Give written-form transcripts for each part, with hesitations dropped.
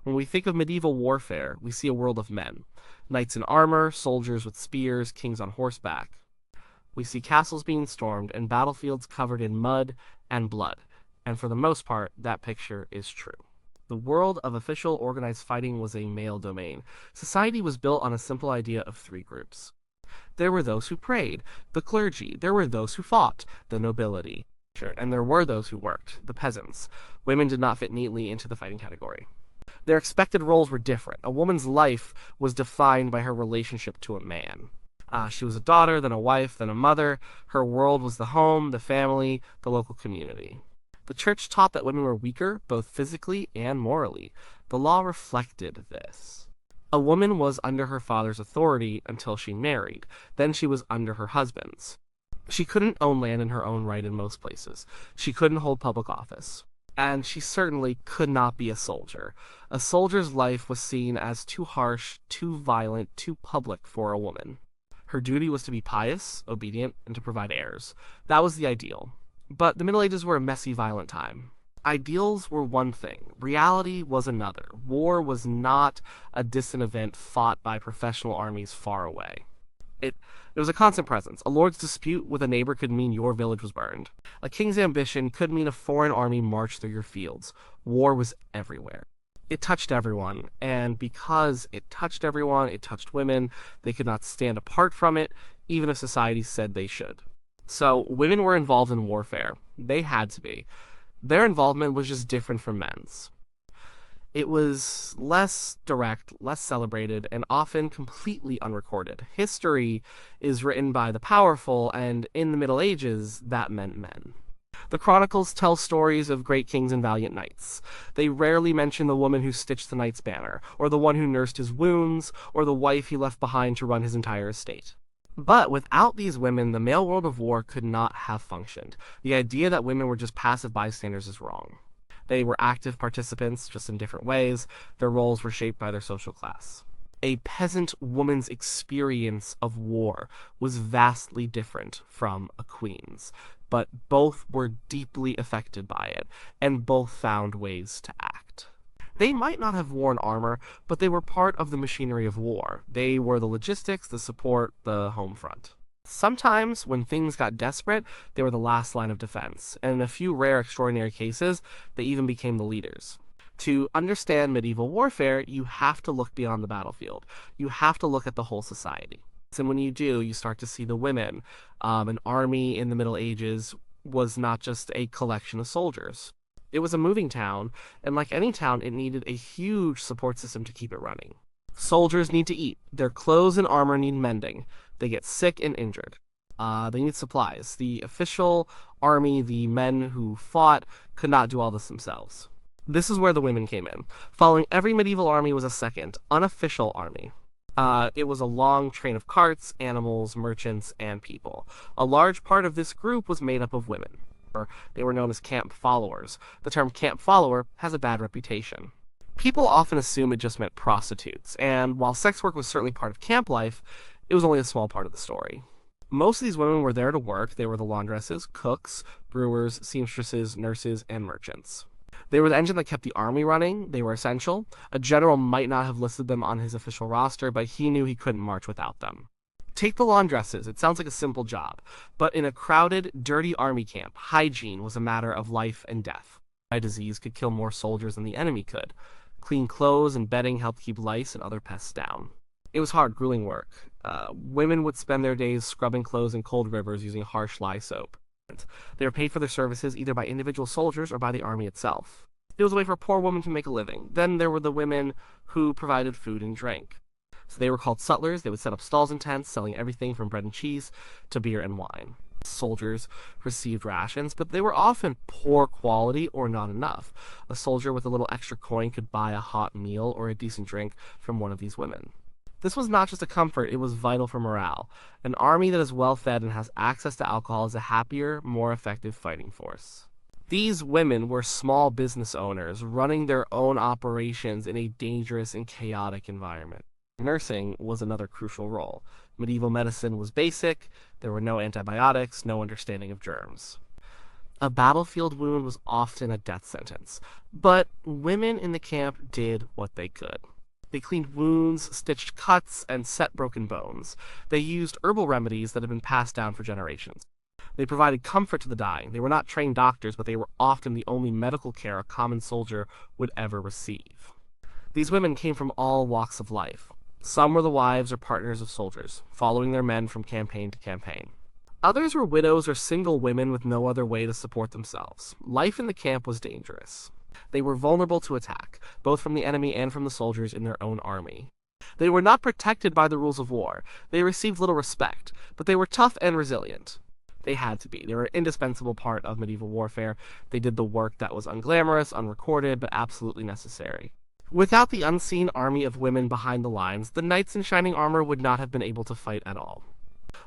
When we think of medieval warfare, we see a world of men. Knights in armor, soldiers with spears, kings on horseback. We see castles being stormed and battlefields covered in mud and blood. And for the most part, that picture is true. The world of official organized fighting was a male domain. Society was built on a simple idea of three groups. There were those who prayed, the clergy. There were those who fought, the nobility. And there were those who worked, the peasants. Women did not fit neatly into the fighting category. Their expected roles were different. A woman's life was defined by her relationship to a man. She was a daughter, then a wife, then a mother. Her world was the home, the family, the local community. The church taught that women were weaker, both physically and morally. The law reflected this. A woman was under her father's authority until she married. Then she was under her husband's. She couldn't own land in her own right in most places. She couldn't hold public office. And she certainly could not be a soldier. A soldier's life was seen as too harsh, too violent, too public for a woman. Her duty was to be pious, obedient, and to provide heirs. That was the ideal. But the Middle Ages were a messy, violent time. Ideals were one thing. Reality was another. War was not a distant event fought by professional armies far away. It was a constant presence. A lord's dispute with a neighbor could mean your village was burned. A king's ambition could mean a foreign army marched through your fields. War was everywhere. It touched everyone, and because it touched everyone, it touched women. They could not stand apart from it, even if society said they should. So women were involved in warfare. They had to be. Their involvement was just different from men's. It was less direct, less celebrated, and often completely unrecorded. History is written by the powerful, and in the Middle Ages, that meant men. The chronicles tell stories of great kings and valiant knights. They rarely mention the woman who stitched the knight's banner, or the one who nursed his wounds, or the wife he left behind to run his entire estate. But without these women, the male world of war could not have functioned. The idea that women were just passive bystanders is wrong. They were active participants, just in different ways. Their roles were shaped by their social class. A peasant woman's experience of war was vastly different from a queen's, but both were deeply affected by it, and both found ways to act. They might not have worn armor, but they were part of the machinery of war. They were the logistics, the support, the home front. Sometimes, when things got desperate, they were the last line of defense, and in a few rare extraordinary cases, they even became the leaders. To understand medieval warfare, you have to look beyond the battlefield. You have to look at the whole society. And when you do, you start to see the women. An army in the Middle Ages was not just a collection of soldiers. It was a moving town, and like any town, it needed a huge support system to keep it running. Soldiers need to eat. Their clothes and armor need mending. They get sick and injured. They need supplies. The official army, the men who fought, could not do all this themselves. This is where the women came in. Following every medieval army was a second, unofficial army. It was a long train of carts, animals, merchants, and people. A large part of this group was made up of women. They were known as camp followers. The term camp follower has a bad reputation. People often assume it just meant prostitutes, and while sex work was certainly part of camp life, it was only a small part of the story. Most of these women were there to work. They were the laundresses, cooks, brewers, seamstresses, nurses, and merchants. They were the engine that kept the army running. They were essential. A general might not have listed them on his official roster, but he knew he couldn't march without them. Take the laundresses. It sounds like a simple job, but in a crowded, dirty army camp, hygiene was a matter of life and death. A disease could kill more soldiers than the enemy could. Clean clothes and bedding helped keep lice and other pests down. It was hard, grueling work. Women would spend their days scrubbing clothes in cold rivers using harsh lye soap. They were paid for their services either by individual soldiers or by the army itself. It was a way for a poor woman to make a living. Then there were the women who provided food and drink. So they were called sutlers. They would set up stalls and tents, selling everything from bread and cheese to beer and wine. Soldiers received rations, but they were often poor quality or not enough. A soldier with a little extra coin could buy a hot meal or a decent drink from one of these women. This was not just a comfort, it was vital for morale. An army that is well fed and has access to alcohol is a happier, more effective fighting force. These women were small business owners running their own operations in a dangerous and chaotic environment. Nursing was another crucial role. Medieval medicine was basic. There were no antibiotics, no understanding of germs. A battlefield wound was often a death sentence, but women in the camp did what they could. They cleaned wounds, stitched cuts, and set broken bones. They used herbal remedies that had been passed down for generations. They provided comfort to the dying. They were not trained doctors, but they were often the only medical care a common soldier would ever receive. These women came from all walks of life. Some were the wives or partners of soldiers, following their men from campaign to campaign. Others were widows or single women with no other way to support themselves. Life in the camp was dangerous. They were vulnerable to attack, both from the enemy and from the soldiers in their own army. They were not protected by the rules of war. They received little respect, but they were tough and resilient. They had to be. They were an indispensable part of medieval warfare. They did the work that was unglamorous, unrecorded, but absolutely necessary. Without the unseen army of women behind the lines, the knights in shining armor would not have been able to fight at all.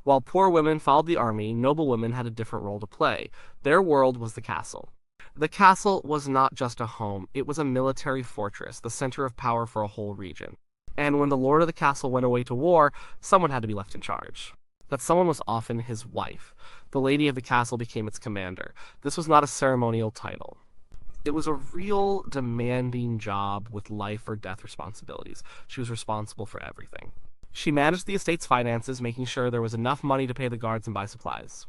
While poor women followed the army, noble women had a different role to play. Their world was the castle. The castle was not just a home, it was a military fortress, the center of power for a whole region. And when the lord of the castle went away to war, someone had to be left in charge. That someone was often his wife. The lady of the castle became its commander. This was not a ceremonial title. It was a real demanding job with life or death responsibilities. She was responsible for everything. She managed the estate's finances, making sure there was enough money to pay the guards and buy supplies.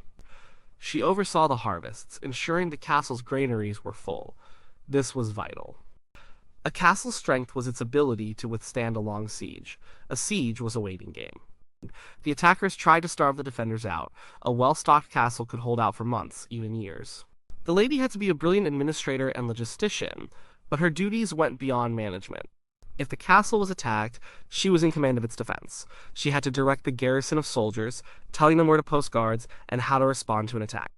She oversaw the harvests, ensuring the castle's granaries were full. This was vital. A castle's strength was its ability to withstand a long siege. A siege was a waiting game. The attackers tried to starve the defenders out. A well-stocked castle could hold out for months, even years. The lady had to be a brilliant administrator and logistician, but her duties went beyond management. If the castle was attacked, she was in command of its defense. She had to direct the garrison of soldiers, telling them where to post guards and how to respond to an attack.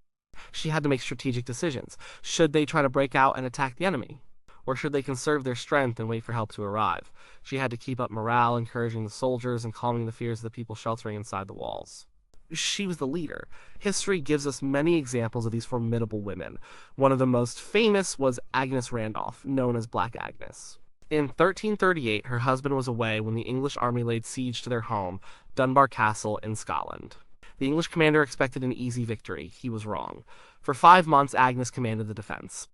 She had to make strategic decisions. Should they try to break out and attack the enemy? Or should they conserve their strength and wait for help to arrive? She had to keep up morale, encouraging the soldiers and calming the fears of the people sheltering inside the walls. She was the leader. History gives us many examples of these formidable women. One of the most famous was Agnes Randolph, known as Black Agnes. In 1338, her husband was away when the English army laid siege to their home, Dunbar Castle in Scotland. The English commander expected an easy victory. He was wrong. For 5 months, Agnes commanded the defense.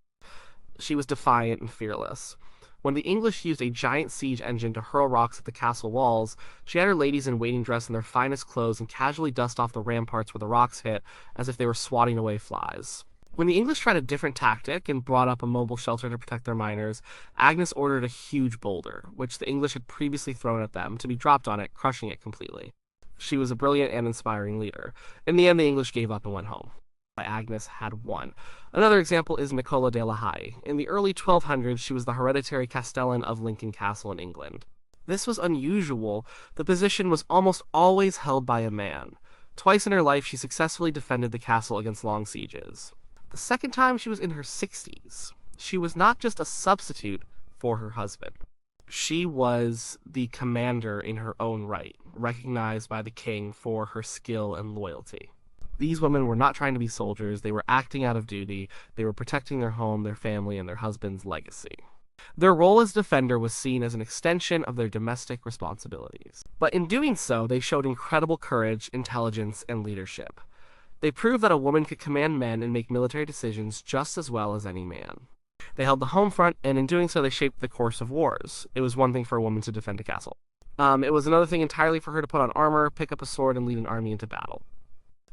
She was defiant and fearless. When the English used a giant siege engine to hurl rocks at the castle walls, she had her ladies in waiting dress in their finest clothes and casually dust off the ramparts where the rocks hit, as if they were swatting away flies. When the English tried a different tactic and brought up a mobile shelter to protect their miners, Agnes ordered a huge boulder, which the English had previously thrown at them, to be dropped on it, crushing it completely. She was a brilliant and inspiring leader. In the end, the English gave up and went home. Agnes had won. Another example is Nicola de la Haye. In the early 1200s, she was the hereditary castellan of Lincoln Castle in England. This was unusual. The position was almost always held by a man. Twice in her life, she successfully defended the castle against long sieges. The second time, she was in her 60s. She was not just a substitute for her husband. She was the commander in her own right, recognized by the king for her skill and loyalty. These women were not trying to be soldiers, they were acting out of duty, they were protecting their home, their family, and their husband's legacy. Their role as defender was seen as an extension of their domestic responsibilities. But in doing so, they showed incredible courage, intelligence, and leadership. They proved that a woman could command men and make military decisions just as well as any man. They held the home front, and in doing so, they shaped the course of wars. It was one thing for a woman to defend a castle. It was another thing entirely for her to put on armor, pick up a sword, and lead an army into battle.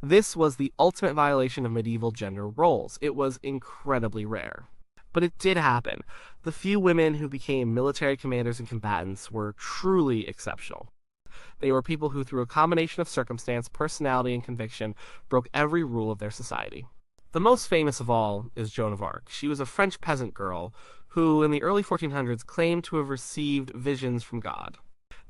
This was the ultimate violation of medieval gender roles. It was incredibly rare. But it did happen. The few women who became military commanders and combatants were truly exceptional. They were people who, through a combination of circumstance, personality, and conviction, broke every rule of their society. The most famous of all is Joan of Arc. She was a French peasant girl who, in the early 1400s, claimed to have received visions from God.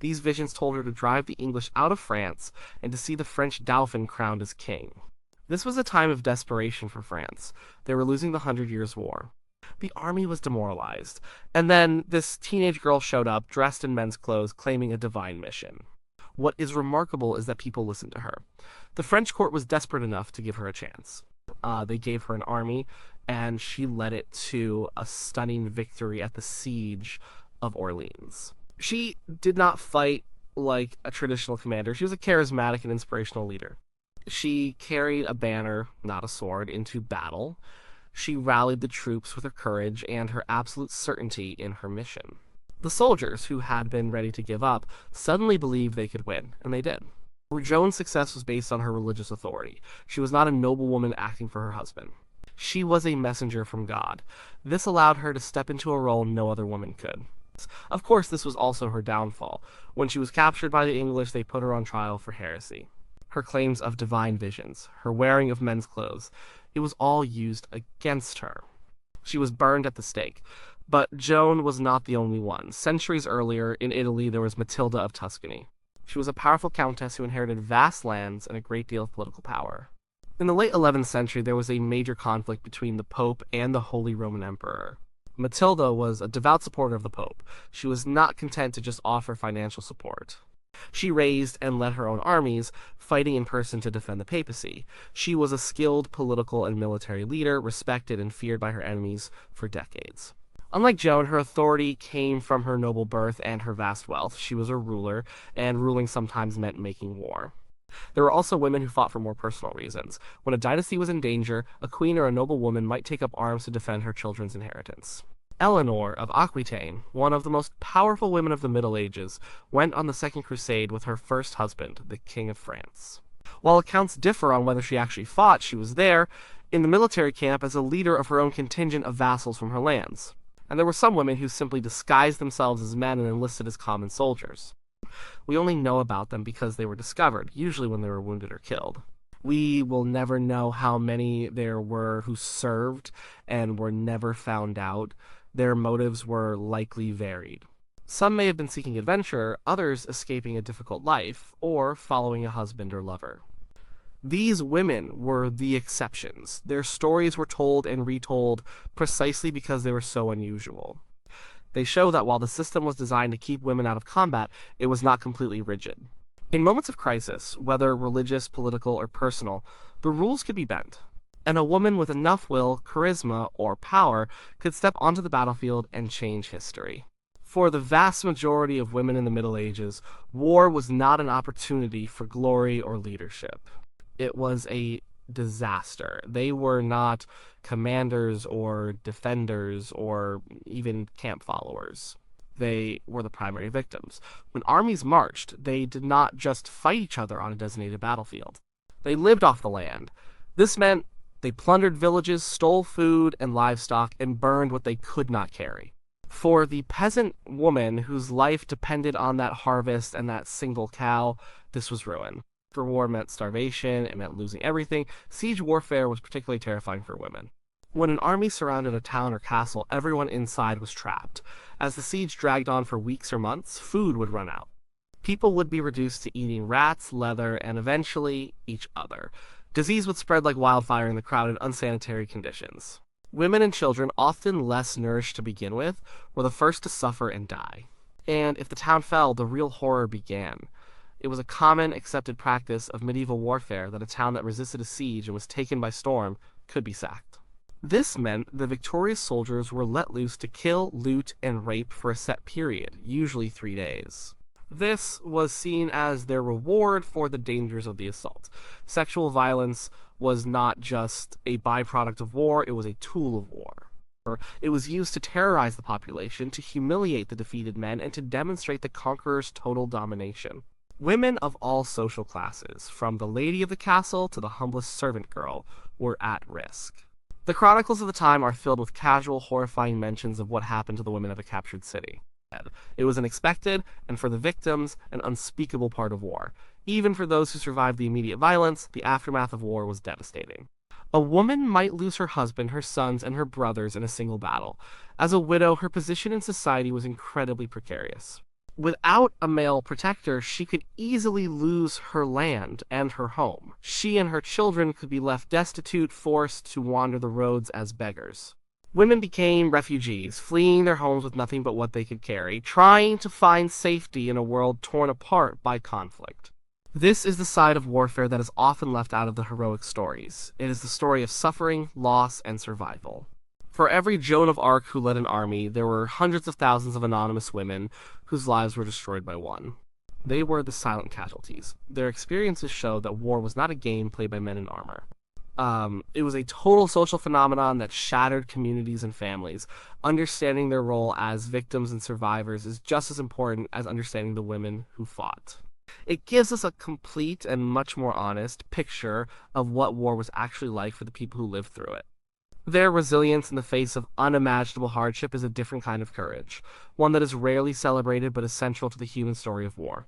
These visions told her to drive the English out of France and to see the French Dauphin crowned as king. This was a time of desperation for France. They were losing the 100 Years' War. The army was demoralized, and then this teenage girl showed up, dressed in men's clothes, claiming a divine mission. What is remarkable is that people listened to her. The French court was desperate enough to give her a chance. They gave her an army, and she led it to a stunning victory at the siege of Orleans. She did not fight like a traditional commander. She was a charismatic and inspirational leader. She carried a banner, not a sword, into battle. She rallied the troops with her courage and her absolute certainty in her mission. The soldiers, who had been ready to give up, suddenly believed they could win, and they did. Joan's success was based on her religious authority. She was not a noblewoman acting for her husband. She was a messenger from God. This allowed her to step into a role no other woman could. Of course, this was also her downfall. When she was captured by the English, they put her on trial for heresy. Her claims of divine visions, her wearing of men's clothes, it was all used against her. She was burned at the stake. But Joan was not the only one. Centuries earlier, in Italy, there was Matilda of Tuscany. She was a powerful countess who inherited vast lands and a great deal of political power. In the late 11th century, there was a major conflict between the Pope and the Holy Roman Emperor. Matilda was a devout supporter of the Pope. She was not content to just offer financial support. She raised and led her own armies, fighting in person to defend the papacy. She was a skilled political and military leader, respected and feared by her enemies for decades. Unlike Joan, her authority came from her noble birth and her vast wealth. She was a ruler, and ruling sometimes meant making war. There were also women who fought for more personal reasons. When a dynasty was in danger, a queen or a noble woman might take up arms to defend her children's inheritance. Eleanor of Aquitaine, one of the most powerful women of the Middle Ages, went on the Second Crusade with her first husband, the King of France. While accounts differ on whether she actually fought, she was there, in the military camp as a leader of her own contingent of vassals from her lands. And there were some women who simply disguised themselves as men and enlisted as common soldiers. We only know about them because they were discovered, usually when they were wounded or killed. We will never know how many there were who served and were never found out. Their motives were likely varied. Some may have been seeking adventure, others escaping a difficult life, or following a husband or lover. These women were the exceptions. Their stories were told and retold precisely because they were so unusual. They show that while the system was designed to keep women out of combat, it was not completely rigid. In moments of crisis, whether religious, political, or personal, the rules could be bent, and a woman with enough will, charisma, or power could step onto the battlefield and change history. For the vast majority of women in the Middle Ages, war was not an opportunity for glory or leadership. It was a disaster. They were not commanders or defenders or even camp followers. They were the primary victims. When armies marched, they did not just fight each other on a designated battlefield. They lived off the land. This meant they plundered villages, stole food and livestock, and burned what they could not carry. For the peasant woman whose life depended on that harvest and that single cow, this was ruin. For war meant starvation, it meant losing everything. Siege warfare was particularly terrifying for women. When an army surrounded a town or castle, everyone inside was trapped. As the siege dragged on for weeks or months, food would run out. People would be reduced to eating rats, leather, and eventually each other. Disease would spread like wildfire in the crowded, unsanitary conditions. Women and children, often less nourished to begin with, were the first to suffer and die. And if the town fell, the real horror began. It was a common, accepted practice of medieval warfare that a town that resisted a siege and was taken by storm could be sacked. This meant the victorious soldiers were let loose to kill, loot, and rape for a set period, usually 3 days. This was seen as their reward for the dangers of the assault. Sexual violence was not just a byproduct of war, it was a tool of war. It was used to terrorize the population, to humiliate the defeated men, and to demonstrate the conqueror's total domination. Women of all social classes, from the lady of the castle to the humblest servant girl, were at risk. The chronicles of the time are filled with casual, horrifying mentions of what happened to the women of a captured city. It was an expected, and for the victims, an unspeakable part of war. Even for those who survived the immediate violence, the aftermath of war was devastating. A woman might lose her husband, her sons, and her brothers in a single battle. As a widow, her position in society was incredibly precarious. Without a male protector, she could easily lose her land and her home. She and her children could be left destitute, forced to wander the roads as beggars. Women became refugees, fleeing their homes with nothing but what they could carry, trying to find safety in a world torn apart by conflict. This is the side of warfare that is often left out of the heroic stories. It is the story of suffering, loss, and survival. For every Joan of Arc who led an army, there were hundreds of thousands of anonymous women whose lives were destroyed by one. They were the silent casualties. Their experiences show that war was not a game played by men in armor. It was a total social phenomenon that shattered communities and families. Understanding their role as victims and survivors is just as important as understanding the women who fought. It gives us a complete and much more honest picture of what war was actually like for the people who lived through it. Their resilience in the face of unimaginable hardship is a different kind of courage, one that is rarely celebrated but essential to the human story of war.